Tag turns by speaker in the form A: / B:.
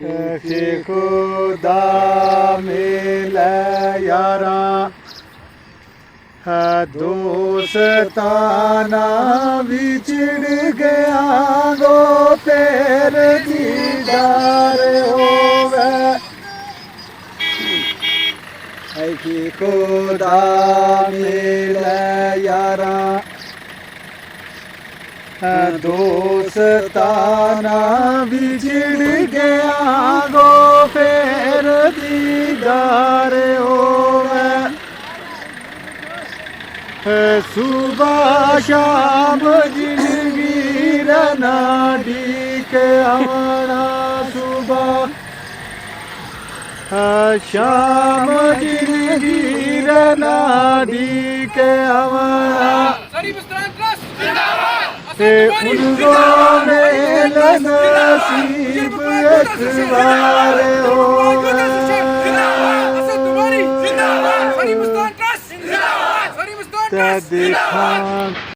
A: ਕਿ ਖੁਦਾ ਮਿਲੇ ਯਾਰਾ ਦੋਸਤਾਨਾ ਵਿਛੜ ਗਿਆ ਗੋ ਫੇਰ ਦੀਦਾਰ ਹੋਵੇ ਕਿ ਖੁਦਾ ਮਿਲੇ ਯਾਰਾ ਦੋਸਤਾਨਾ ਵਿਛੜ ਗਿਆ ਗੋ ਫੇਰ ਦੀਦਾਰ ਹੋਵੇ ਸੁਬਹ ਸ਼ਾਮ ਜ਼ਿੰਦਗੀ ਰਨਾ ਢੀਕ ਆਵਣਾ ਸੁਬਹ ਸ਼ਾਮ ਜ਼ਿੰਦਗੀ ਰਨਾ ਢੀਕ ਆਵਣਾ ਤੇ ਉਨ੍ਹਾਂ ਮੇਲ ਨਸੀਬ ਇੱਕ ਵਾਰ ਹੋਵੇ ਤੇ ਦੇਖਾਂ